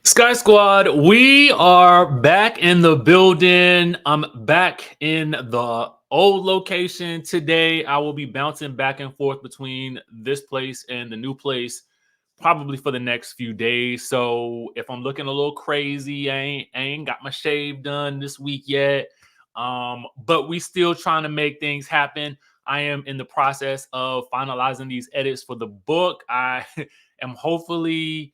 Sky Squad, we are back in the building. I'm back in the old location today. I will be bouncing back and forth between this place and the new place probably for the next few days. So if I'm looking a little crazy, I ain't got my shave done this week yet. But we still trying to make things happen. I am in the process of finalizing these edits for the book. I am hopefully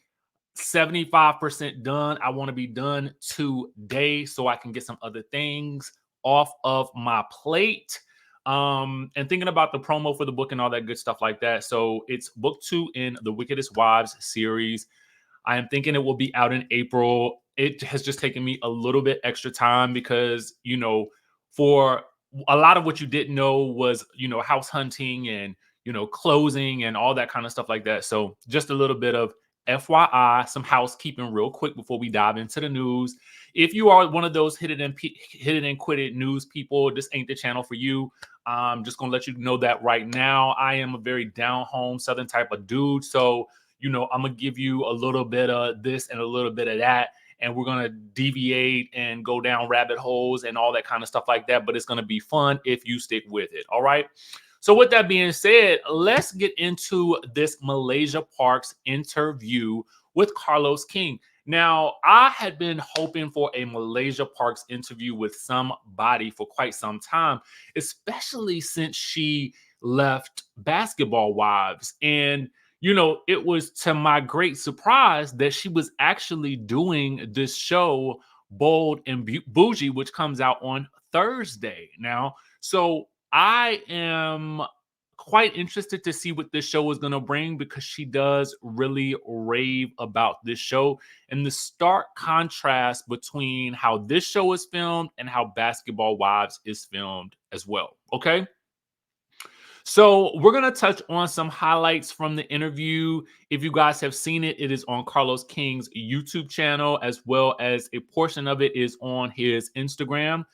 75% done. I want to be done today so I can get some other things off of my plate. And thinking about the promo for the book and all that good stuff like that. So it's book 2 in the Wickedest Wives series. I am thinking it will be out in April. It has just taken me a little bit extra time because, for a lot of what you didn't know was, house hunting and, closing and all that kind of stuff like that. So just a little bit of FYI, some housekeeping real quick before we dive into the news. If you are one of those hit it and quit it news people, this ain't the channel for you. I'm just gonna let you know that right now. I am a very down home Southern type of dude. So, I'm gonna give you a little bit of this and a little bit of that. And we're gonna deviate and go down rabbit holes and all that kind of stuff like that. But it's gonna be fun if you stick with it. All right. So with that being said, let's get into this Malaysia Parks interview with Carlos King. Now, I had been hoping for a Malaysia Parks interview with somebody for quite some time, especially since she left Basketball Wives. And, it was to my great surprise that she was actually doing this show, Bold and Bougie, which comes out on Thursday. Now, so I am quite interested to see what this show is going to bring because she does really rave about this show and the stark contrast between how this show is filmed and how Basketball Wives is filmed as well. Okay. So we're going to touch on some highlights from the interview. If you guys have seen it, it is on Carlos King's YouTube channel, as well as a portion of it is on his Instagram.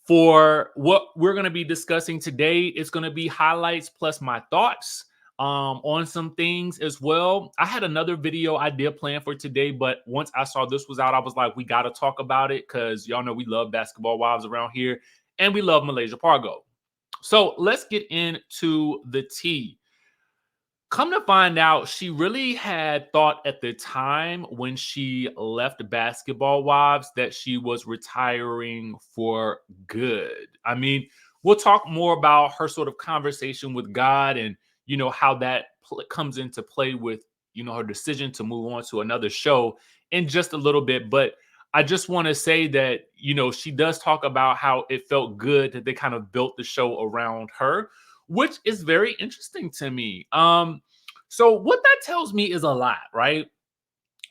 For what we're going to be discussing today, it's going to be highlights plus my thoughts on some things as well. I had another video idea planned for today, but once I saw this was out, I was like, we got to talk about it because y'all know we love Basketball Wives around here and we love Malaysia Pargo. So let's get into the tea. Come to find out, she really had thought at the time when she left Basketball Wives that she was retiring for good. I mean, we'll talk more about her sort of conversation with God and, how that comes into play with, her decision to move on to another show in just a little bit. But I just want to say that, she does talk about how it felt good that they kind of built the show around her, which is very interesting to me. So what that tells me is a lot, right?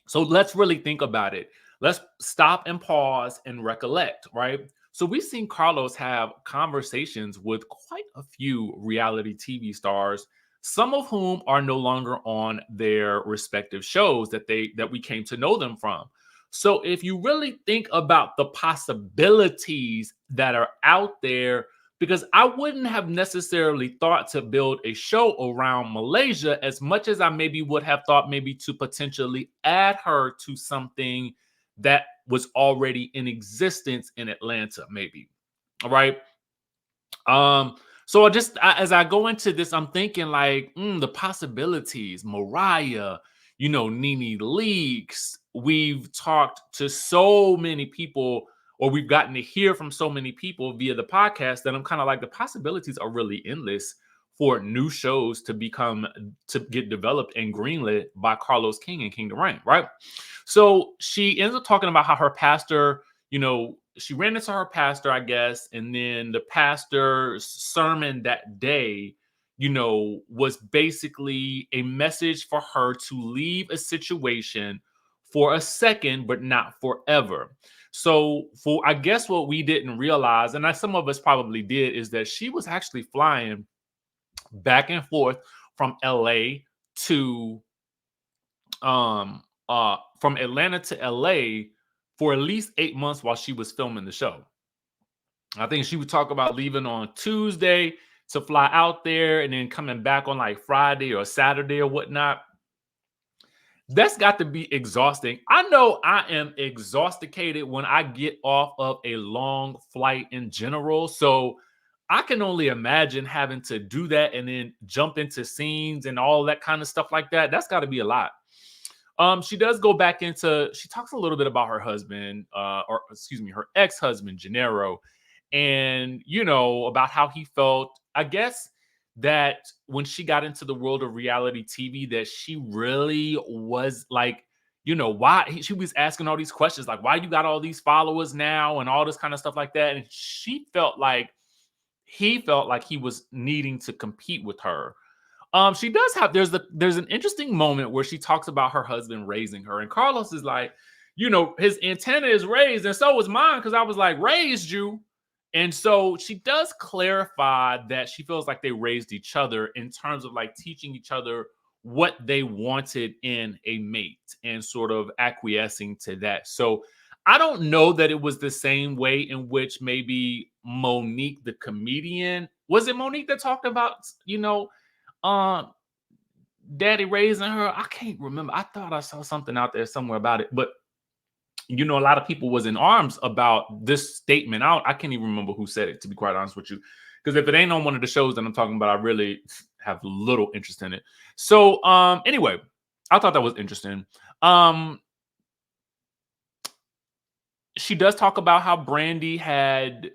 So let's really think about it. Let's stop and pause and recollect, right? So we've seen Carlos have conversations with quite a few reality TV stars, some of whom are no longer on their respective shows that we came to know them from. So if you really think about the possibilities that are out there, because I wouldn't have necessarily thought to build a show around Malaysia as much as I maybe would have thought maybe to potentially add her to something that was already in existence in Atlanta, maybe. All right. So as I go into this, I'm thinking like the possibilities. Mariah, Nene Leakes. We've talked to so many people, or we've gotten to hear from so many people via the podcast that I'm kind of like the possibilities are really endless for new shows to get developed and greenlit by Carlos King and King to Reign, right? So she ends up talking about how her pastor, she ran into her pastor, I guess, and then the pastor's sermon that day, was basically a message for her to leave a situation for a second, but not forever. So, I guess what we didn't realize, and some of us probably did, is that she was actually flying back and forth from LA to from Atlanta to LA for at least 8 months while she was filming the show. I think she would talk about leaving on Tuesday to fly out there and then coming back on like Friday or Saturday or whatnot. That's got to be exhausting. I know I am exhausted when I get off of a long flight in general. So I can only imagine having to do that and then jump into scenes and all that kind of stuff like that. That's got to be a lot. She does go back into, she talks a little bit about her husband, or excuse me, her ex-husband, Gennaro, and about how he felt, I guess, that when she got into the world of reality TV, that she really was like, why she was asking all these questions, like, why you got all these followers now and all this kind of stuff like that. And she felt like he felt like he was needing to compete with her. She does have there's an interesting moment where she talks about her husband raising her, and Carlos is like, his antenna is raised, and so was mine, because I was like, raised you. And so she does clarify that she feels like they raised each other in terms of like teaching each other what they wanted in a mate and sort of acquiescing to that. So I don't know that it was the same way in which maybe Monique, the comedian, was it Monique that talked about, um, daddy raising her? I can't remember. I thought I saw something out there somewhere about it, but a lot of people was in arms about this statement out. I can't even remember who said it, to be quite honest with you. Because if it ain't on one of the shows that I'm talking about, I really have little interest in it. So anyway, I thought that was interesting. She does talk about how Brandi had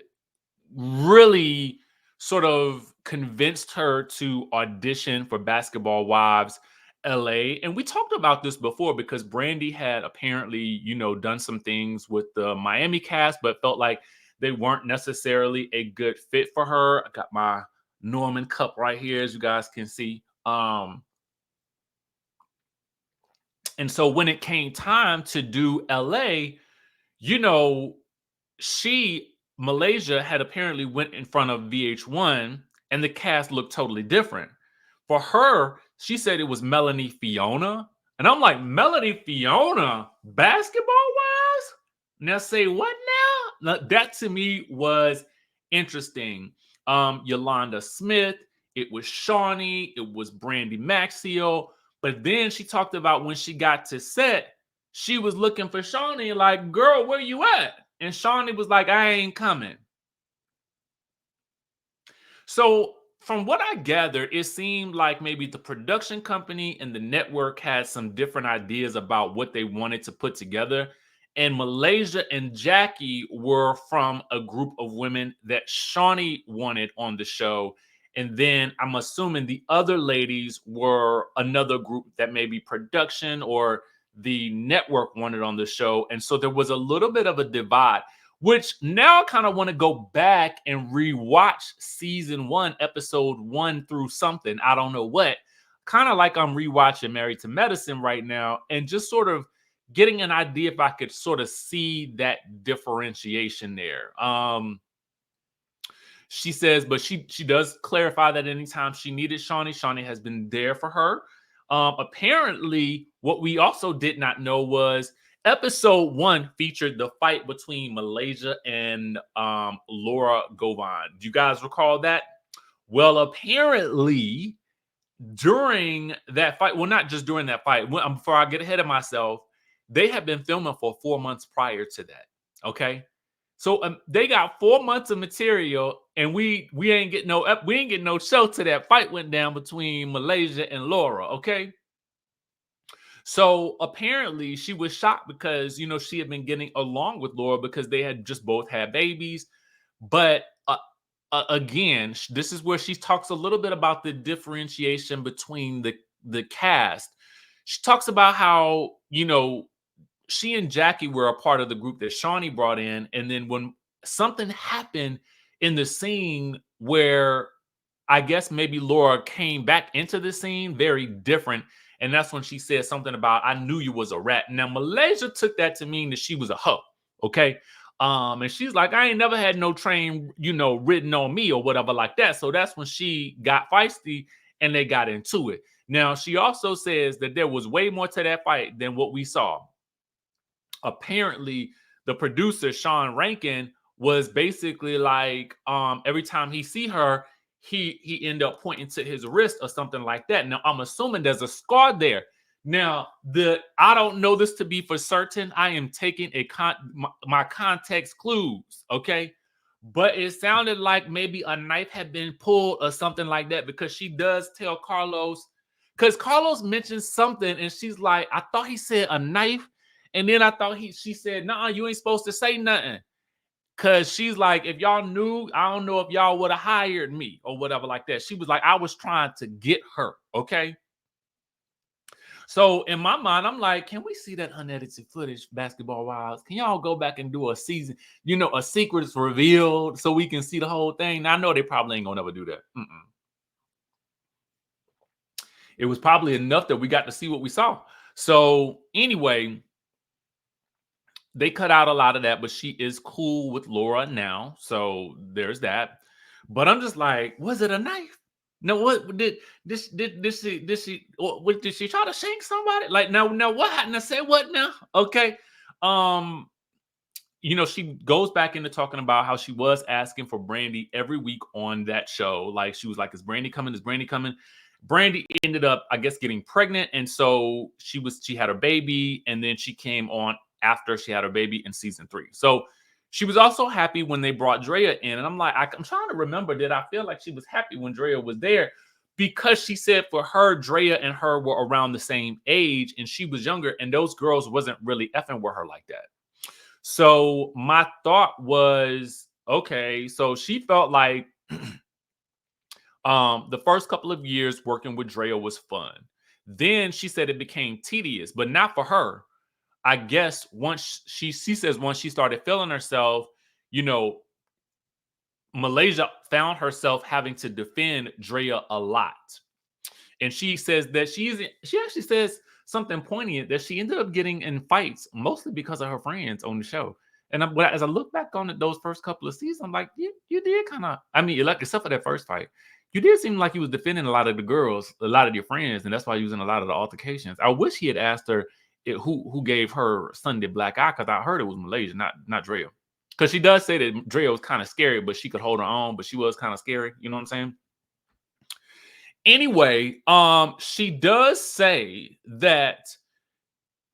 really sort of convinced her to audition for Basketball Wives LA. And we talked about this before because Brandi had apparently, done some things with the Miami cast, but felt like they weren't necessarily a good fit for her. I got my Norman cup right here, as you guys can see. And so when it came time to do LA, you know, Malaysia had apparently went in front of VH1 and the cast looked totally different. For her, she said it was Melanie Fiona. And I'm like, Melanie Fiona, basketball wise? Now say what now? That to me was interesting. Yolanda Smith, it was Shawnee, it was Brandi Maxio. But then she talked about when she got to set, she was looking for Shawnee like, girl, where you at? And Shawnee was like, I ain't coming. So from what I gathered, it seemed like maybe the production company and the network had some different ideas about what they wanted to put together. And Malaysia and Jackie were from a group of women that Shawnee wanted on the show. And then I'm assuming the other ladies were another group that maybe production or the network wanted on the show. And so there was a little bit of a divide, which now I kind of want to go back and rewatch season 1, episode 1 through something. I don't know what. Kind of like I'm rewatching Married to Medicine right now and just sort of getting an idea if I could sort of see that differentiation there. She says, but she does clarify that anytime she needed Shawnee has been there for her. Apparently, what we also did not know was episode 1 featured the fight between Malaysia and Laura Govan. Do you guys recall that? Well, apparently, during that fight, well, not just during that fight, before I get ahead of myself, they had been filming for 4 months prior to that. Okay. So they got 4 months of material, and we ain't get no show till that fight went down between Malaysia and Laura. Okay. So apparently she was shocked because she had been getting along with Laura because they had just both had babies. But again, this is where she talks a little bit about the differentiation between the cast. She talks about how she and Jackie were a part of the group that Shawnee brought in, and then when something happened in the scene where I guess maybe Laura came back into the scene very different. And that's when she said something about, I knew you was a rat. Now, Malaysia took that to mean that she was a hoe. Okay. And she's like, I ain't never had no train, written on me or whatever like that. So that's when she got feisty and they got into it. Now, she also says that there was way more to that fight than what we saw. Apparently, the producer, Sean Rankin, was basically like, every time he see her, he end up pointing to his wrist or something like that. Now, I'm assuming there's a scar there. Now, I don't know this to be for certain. I am taking my context clues, okay? But it sounded like maybe a knife had been pulled or something like that, because she does tell Carlos, because Carlos mentions something and she's like, I thought he said a knife, and then I thought she said, "Nah, you ain't supposed to say nothing." Cause she's like, if y'all knew, I don't know if y'all would have hired me or whatever like that. She was like, I was trying to get her, okay? So in my mind, I'm like, can we see that unedited footage, Basketball Wives? Can y'all go back and do a season, a secret's revealed so we can see the whole thing? Now, I know they probably ain't gonna never do that. It was probably enough that we got to see what we saw. So anyway, they cut out a lot of that, but she is cool with Laura now. So there's that. But I'm just like, was it a knife? No, what did she try to shank somebody? Like, now what happened? I said what now? Okay. Um, she goes back into talking about how she was asking for Brandi every week on that show. Like, she was like, is Brandi coming? Is Brandi coming? Brandi ended up, I guess, getting pregnant. And so she had her baby, and then she came on after she had her baby in season 3. So she was also happy when they brought Draya in. And I'm like, I'm trying to remember, did I feel like she was happy when Draya was there? Because she said for her, Draya and her were around the same age and she was younger, and those girls wasn't really effing with her like that. So my thought was, okay, so she felt like the first couple of years working with Draya was fun. Then she said it became tedious, but not for her. I guess once she says once she started feeling herself, Malaysia found herself having to defend Draya a lot. And she says that she actually says something poignant, that she ended up getting in fights mostly because of her friends on the show. And as I look back on those first couple of seasons, I'm like, you did kind of, I mean, like, except for that first fight, you did seem like you was defending a lot of the girls, a lot of your friends, and that's why you was in a lot of the altercations. I wish he had asked her who gave her Sunday black eye, because I heard it was Malaysia, not Draya. Because she does say that Draya was kind of scary, but she could hold her own, but she was kind of scary. You know what I'm saying? Anyway, she does say that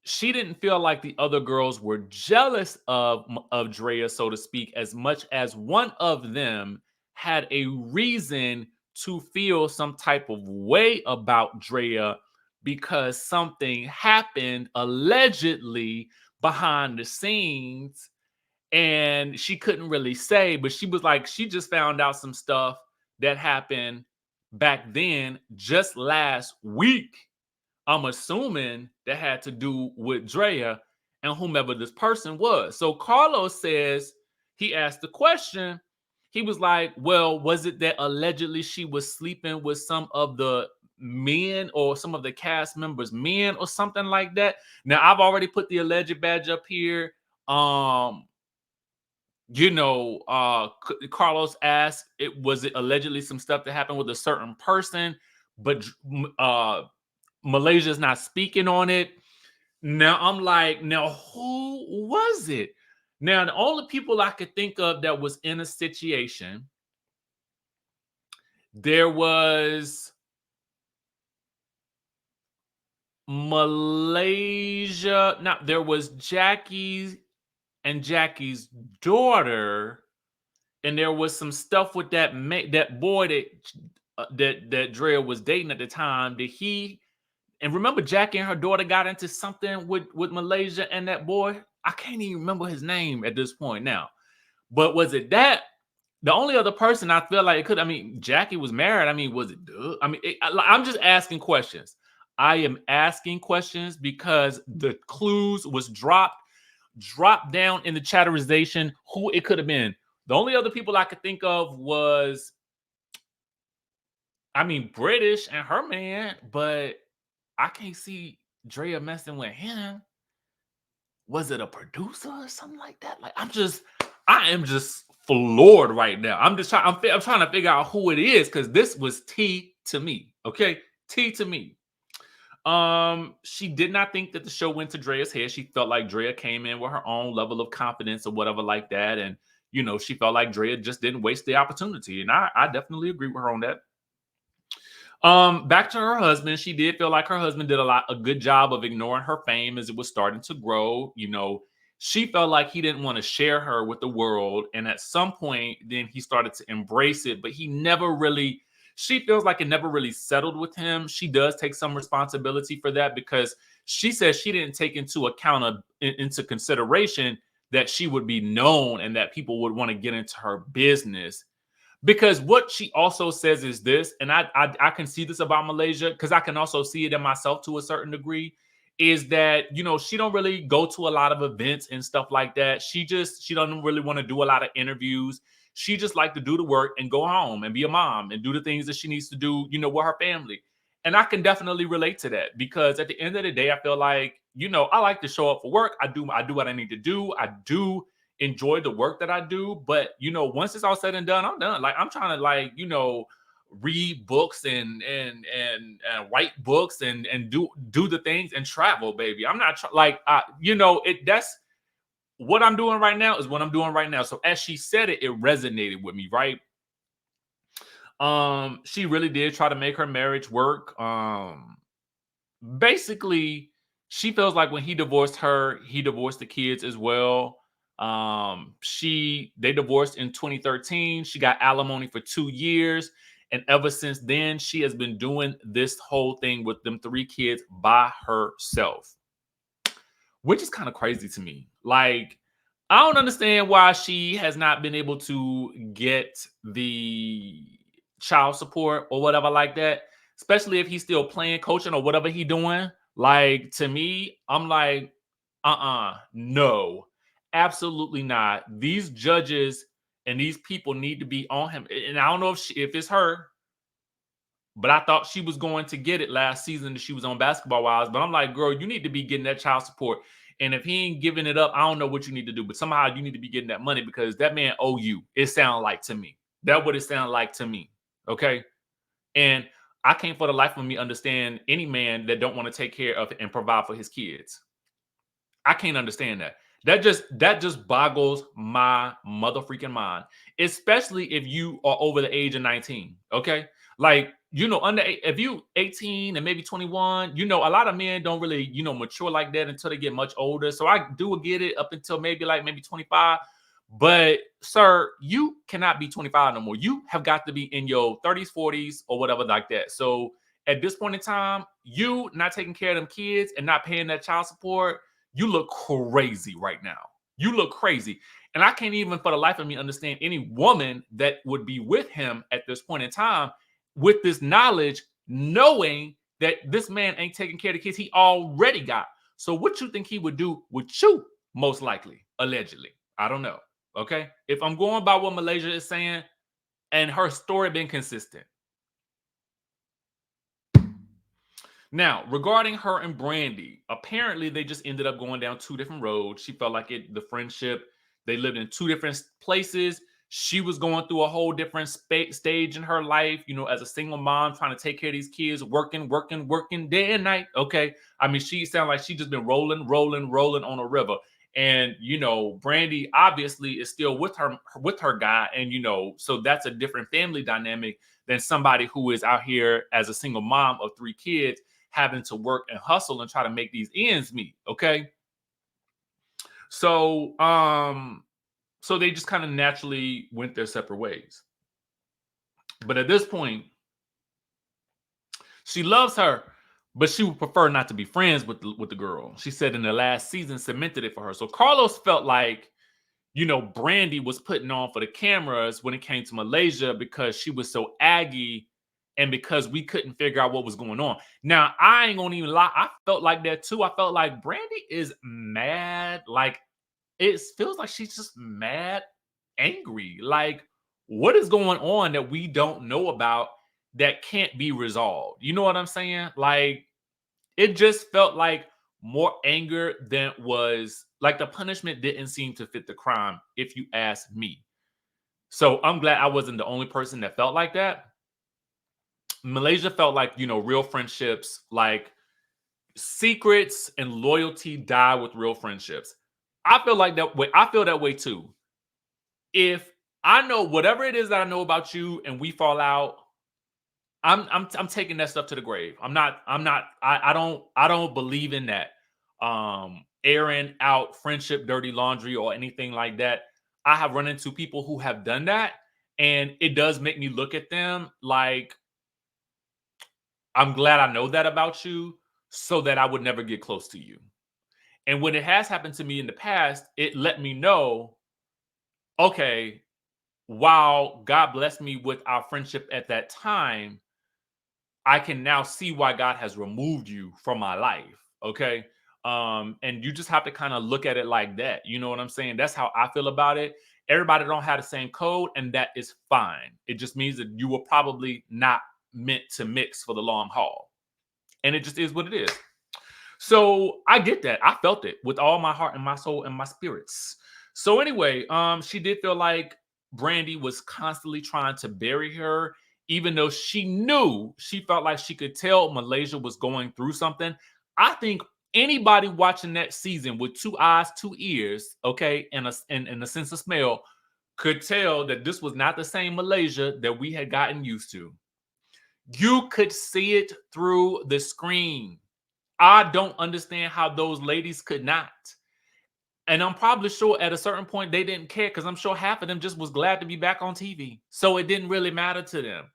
she didn't feel like the other girls were jealous of Draya, so to speak, as much as one of them had a reason to feel some type of way about Draya, because something happened allegedly behind the scenes, and she couldn't really say, but she was like, she just found out some stuff that happened back then just last week. I'm assuming that had to do with Draya and whomever this person was. So Carlos says, he asked the question. He was like, well, was it that allegedly she was sleeping with some of the men or some of the cast members' men or something like that? Now, I've already put the alleged badge up here. Carlos asked, was it allegedly some stuff that happened with a certain person, but Malaysia's not speaking on it. Now I'm like, now who was it? Now, the only people I could think of that was in a situation, there was Malaysia. Now, there was Jackie's daughter, and there was some stuff with that boy that Draya was dating at the time. And remember, Jackie and her daughter got into something with Malaysia and that boy? I can't even remember his name at this point now. But was it that? The only other person I feel like it could, I mean, Jackie was married. I mean, was it? I mean, I'm just asking questions. I am asking questions because the clues was dropped down in the chatterization who it could have been. The only other people I could think of was, I mean, British and her man, but I can't see Draya messing with him. Was it a producer or something like that? Like, I am just floored right now. I'm trying to figure out who it is, because this was T to me. Okay, T to me. She did not think that the show went to Draya's head. She felt like Draya came in with her own level of confidence or whatever like that, and she felt like Draya just didn't waste the opportunity. And I definitely agree with her on that. Back to her husband. She did feel like her husband did a good job of ignoring her fame as it was starting to grow. She felt like he didn't want to share her with the world, and at some point, then he started to embrace it. But he never really. She feels like it never really settled with him. She does take some responsibility for that because she says she didn't take into consideration that she would be known and that people would want to get into her business. Because what she also says is this, and I can see this about Malaysia because I can also see it in myself to a certain degree, is that she don't really go to a lot of events and stuff like that. She doesn't really want to do a lot of interviews. She just like to do the work and go home and be a mom and do the things that she needs to do, with her family. And I can definitely relate to that because at the end of the day, I feel like, I like to show up for work. I do what I need to do. I do enjoy the work that I do. But once it's all said and done, I'm done. Like I'm trying to read books and write books and do the things and travel, baby. I'm not that's what I'm doing right now is what I'm doing right now. So as she said it, it resonated with me, right? She really did try to make her marriage work. Basically, she feels like when he divorced her, he divorced the kids as well. They divorced in 2013. She got alimony for 2 years. And ever since then, she has been doing this whole thing with them 3 kids by herself, which is kind of crazy to me. Like, I don't understand why she has not been able to get the child support or whatever like that, especially if he's still playing, coaching, or whatever he doing. Like, to me, I'm like, no, absolutely not. These judges and these people need to be on him. And I don't know if it's her, but I thought she was going to get it last season that she was on Basketball Wives. But I'm like, girl, you need to be getting that child support. And if he ain't giving it up, I don't know what you need to do. But somehow you need to be getting that money because that man owe you. It sounded like to me. That what it sounded like to me. Okay. And I can't for the life of me understand any man that don't want to take care of and provide for his kids. I can't understand that. That just boggles my mother freaking mind, especially if you are over the age of 19. Okay. Like, if you 18 and maybe 21, a lot of men don't really, mature like that until they get much older. So I do get it up until maybe 25. But sir, you cannot be 25 no more. You have got to be in your 30s, 40s, or whatever like that. So at this point in time, you not taking care of them kids and not paying that child support, you look crazy right now. You look crazy. And I can't even for the life of me understand any woman that would be with him at this point in time with this knowledge, knowing that this man ain't taking care of the kids he already got. So what you think he would do with you, most likely, allegedly? I don't know. Okay. If I'm going by what Malaysia is saying, and her story been consistent. Now, regarding her and Brandi, apparently they just ended up going down 2 different roads. She felt like the friendship, they lived in 2 different places. She was going through a whole different stage in her life, as a single mom, trying to take care of these kids, working day and night. Okay. I mean, she sounded like she just been rolling on a river. And Brandi obviously is still with her guy, and so that's a different family dynamic than somebody who is out here as a single mom of 3 kids having to work and hustle and try to make these ends meet. Okay. So they just kind of naturally went their separate ways. But at this point, she loves her, but she would prefer not to be friends with the girl. She said in the last season cemented it for her. So Carlos felt like, Brandi was putting on for the cameras when it came to Malaysia because she was so aggy and because we couldn't figure out what was going on. Now, I ain't gonna even lie. I felt like that too. I felt like Brandi is mad. Like, it feels like she's just mad, angry. Like, what is going on that we don't know about that can't be resolved? You know what I'm saying? Like, it just felt like more anger than was like the punishment didn't seem to fit the crime, if you ask me. So I'm glad I wasn't the only person that felt like that. Malaysia felt like, real friendships, like secrets and loyalty die with real friendships. I feel like that way. I feel that way too. If I know whatever it is that I know about you and we fall out, I'm taking that stuff to the grave. I don't believe in that. Airing out friendship dirty laundry or anything like that. I have run into people who have done that, and it does make me look at them like, I'm glad I know that about you so that I would never get close to you. And when it has happened to me in the past, it let me know, okay, while God blessed me with our friendship at that time, I can now see why God has removed you from my life. Okay. And you just have to kind of look at it like that. You know what I'm saying? That's how I feel about it. Everybody don't have the same code, and that is fine. It just means that you were probably not meant to mix for the long haul. And it just is what it is. So I get that. I felt it with all my heart and my soul and my spirits. So anyway, she did feel like Brandi was constantly trying to bury her, even though she felt like she could tell Malaysia was going through something. I think anybody watching that season with two eyes, two ears, okay, and a sense of smell could tell that this was not the same Malaysia that we had gotten used to. You could see it through the screen. I don't understand how those ladies could not. And I'm probably sure at a certain point they didn't care, because I'm sure half of them just was glad to be back on TV. So it didn't really matter to them.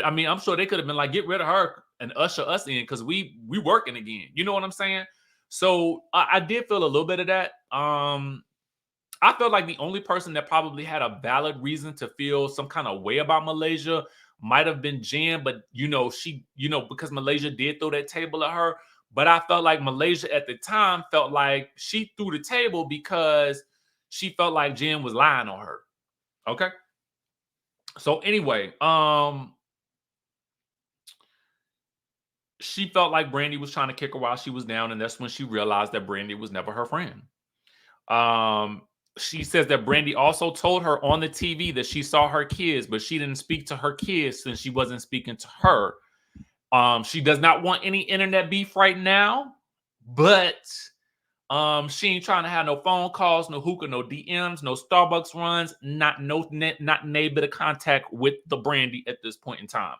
I mean, I'm sure they could have been like, get rid of her and usher us in because we working again. You know what I'm saying? So I did feel a little bit of that. I felt like the only person that probably had a valid reason to feel some kind of way about Malaysia might have been Jen, but because Malaysia did throw that table at her. But I felt like Malaysia at the time felt like she threw the table because she felt like Jen was lying on her. Okay. So anyway, she felt like Brandi was trying to kick her while she was down, and that's when she realized that Brandi was never her friend. Um, she says that Brandi also told her on the TV that she saw her kids, but she didn't speak to her kids since she wasn't speaking to her. She does not want any internet beef right now, but she ain't trying to have no phone calls, no hookah, no DMs, no Starbucks runs, not a bit of contact with the Brandi at this point in time.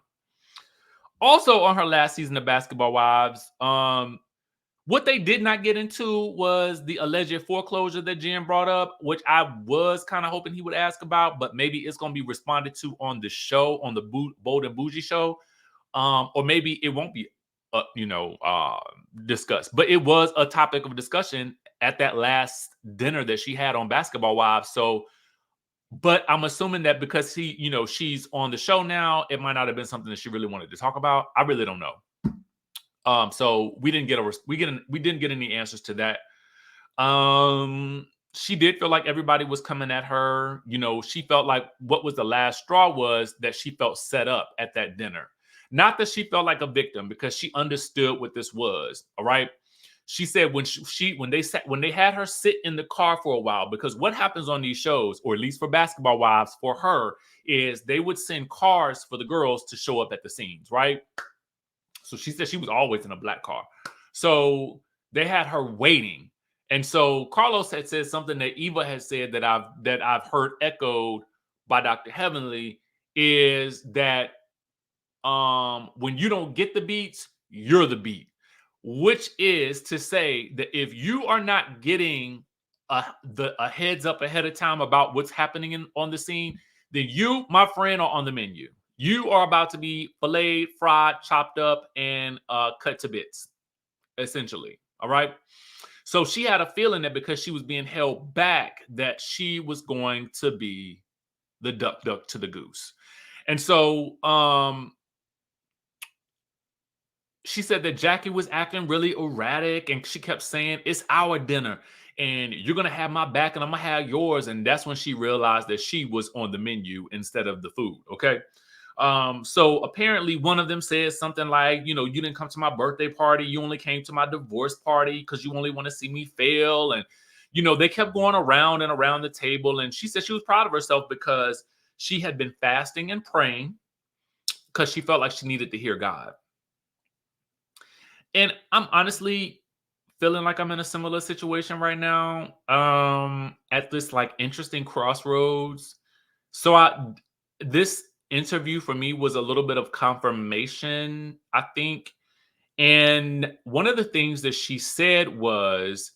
Also, on her last season of Basketball Wives, what they did not get into was the alleged foreclosure that Jen brought up, which I was kind of hoping he would ask about, but maybe it's going to be responded to on the show, on the Bold and Bougie show, or maybe it won't be, discussed. But it was a topic of discussion at that last dinner that she had on Basketball Wives. So, but I'm assuming that because she's on the show now, it might not have been something that she really wanted to talk about. I really don't know. So we didn't get any answers to that. She did feel like everybody was coming at her. She felt like what was the last straw was that she felt set up at that dinner. Not that she felt like a victim, because she understood what this was. All right. She said when they had her sit in the car for a while, because what happens on these shows, or at least for Basketball Wives for her, is they would send cars for the girls to show up at the scenes, right? So she said she was always in a black car. So they had her waiting. And so Carlos had said something that Eva had said that I've heard echoed by Dr. Heavenly, is that when you don't get the beats, you're the beat. Which is to say that if you are not getting a heads up ahead of time about what's happening on the scene, then you, my friend, are on the menu. You are about to be filleted, fried, chopped up, and cut to bits, essentially. All right. So she had a feeling that because she was being held back, that she was going to be the duck to the goose. And so she said that Jackie was acting really erratic, and she kept saying, it's our dinner and you're going to have my back and I'm going to have yours. And that's when she realized that she was on the menu instead of the food. Okay. So apparently one of them said something like, you didn't come to my birthday party. You only came to my divorce party because you only want to see me fail. And, they kept going around and around the table. And she said she was proud of herself because she had been fasting and praying because she felt like she needed to hear God. And I'm honestly feeling like I'm in a similar situation right now, at this like interesting crossroads. So this interview for me was a little bit of confirmation, I think. And one of the things that she said was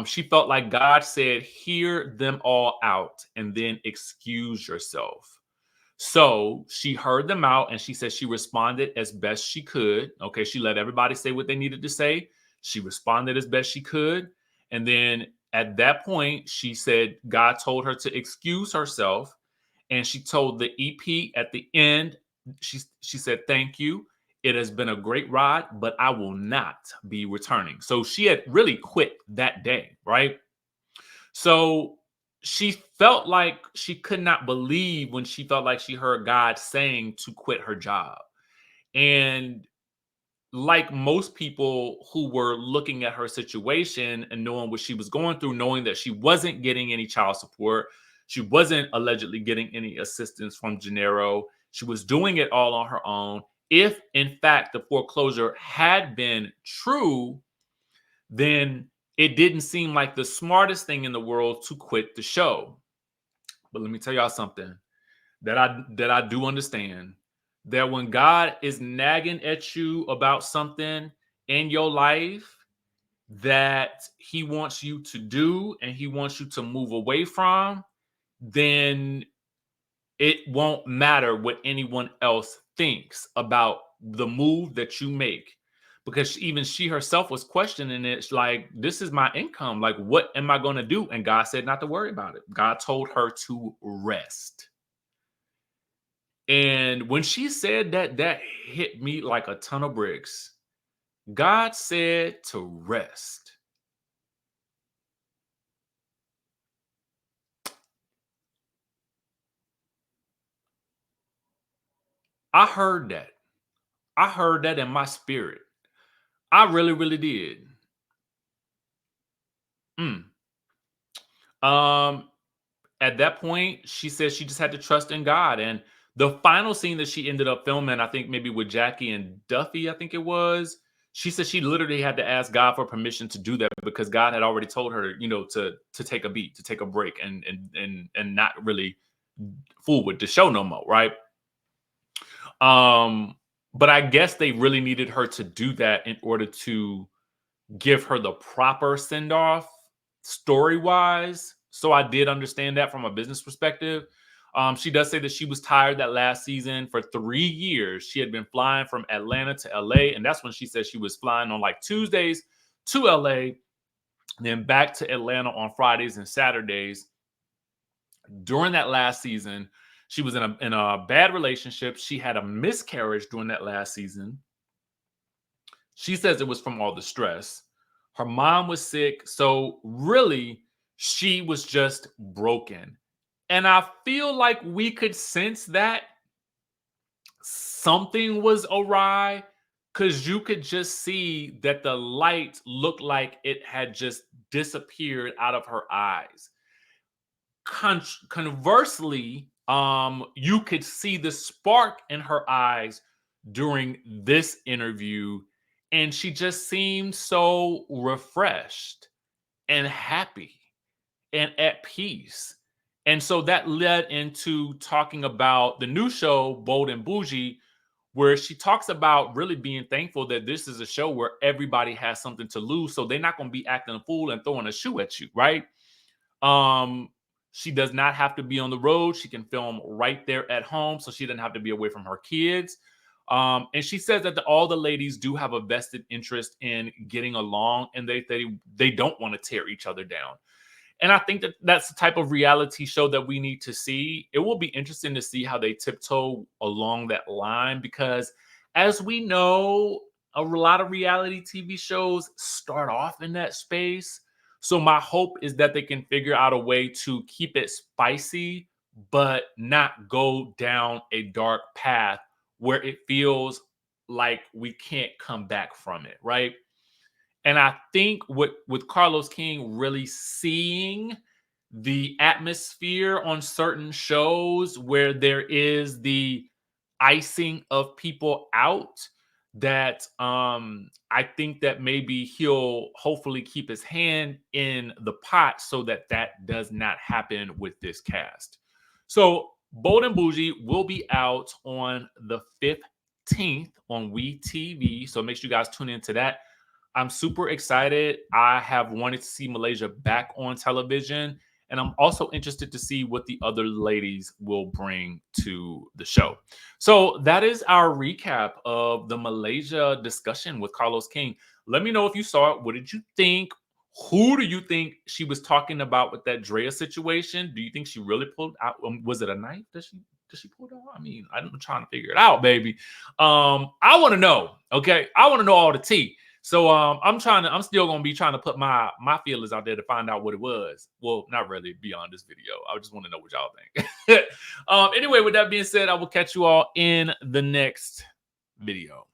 she felt like God said, hear them all out and then excuse yourself. So she heard them out and she said she responded as best she could. Okay, she let everybody say what they needed to say. She responded as best she could. And then at that point, she said God told her to excuse herself. And she told the EP at the end, she said, thank you. It has been a great ride, but I will not be returning. So she had really quit that day, right? So she felt like she could not believe when she felt like she heard God saying to quit her job. And like most people who were looking at her situation and knowing what she was going through, knowing that she wasn't getting any child support, she wasn't allegedly getting any assistance from Gennaro, she was doing it all on her own. If in fact the foreclosure had been true, then it didn't seem like the smartest thing in the world to quit the show. But let me tell y'all something that I do understand, that when God is nagging at you about something in your life that he wants you to do and he wants you to move away from, then it won't matter what anyone else thinks about the move that you make. Because even she herself was questioning it. It's like, this is my income. Like, what am I going to do? And God said not to worry about it. God told her to rest. And when she said that, that hit me like a ton of bricks. God said to rest. I heard that. I heard that in my spirit. I really, really did. Mm. Um, at that point, she said she just had to trust in God. And the final scene that she ended up filming, I think maybe with Jackie and Duffy, I think it was, she said she literally had to ask God for permission to do that because God had already told her, to take a beat, to take a break, and not really fool with the show no more, right? But I guess they really needed her to do that in order to give her the proper send off story wise. So I did understand that from a business perspective. She does say that she was tired that last season. For 3 years, she had been flying from Atlanta to LA. And that's when she said she was flying on like Tuesdays to LA, then back to Atlanta on Fridays and Saturdays. During that last season, she was in a bad relationship. She had a miscarriage during that last season. She says it was from all the stress. Her mom was sick. So, really, she was just broken. And I feel like we could sense that something was awry because you could just see that the light looked like it had just disappeared out of her eyes. Conversely, you could see the spark in her eyes during this interview, and she just seemed so refreshed and happy and at peace. And so that led into talking about the new show, Bold and Bougie, where she talks about really being thankful that this is a show where everybody has something to lose. So they're not going to be acting a fool and throwing a shoe at you, right? Um, she does not have to be on the road. She can film right there at home, so she doesn't have to be away from her kids. And she says that all the ladies do have a vested interest in getting along, and they don't want to tear each other down. And I think that that's the type of reality show that we need to see. It will be interesting to see how they tiptoe along that line because, as we know, a lot of reality TV shows start off in that space. So my hope is that they can figure out a way to keep it spicy, but not go down a dark path where it feels like we can't come back from it, right? And I think with Carlos King really seeing the atmosphere on certain shows where there is the icing of people out, that I think that maybe he'll hopefully keep his hand in the pot so that that does not happen with this cast. So Bold and Bougie will be out on the 15th on WeTV. So make sure you guys tune into that. I'm super excited. I have wanted to see Malaysia back on television. And I'm also interested to see what the other ladies will bring to the show. So that is our recap of the Malaysia discussion with Carlos King. Let me know if you saw it. What did you think? Who do you think she was talking about with that Drea situation? Do you think she really pulled out? Was it a knife that she pulled out? I mean, I'm trying to figure it out, baby. I want to know. Okay, I want to know all the tea. So I'm still gonna be trying to put my feelers out there to find out what it was. Well, not really beyond this video. I just want to know what y'all think. Anyway, with that being said, I will catch you all in the next video.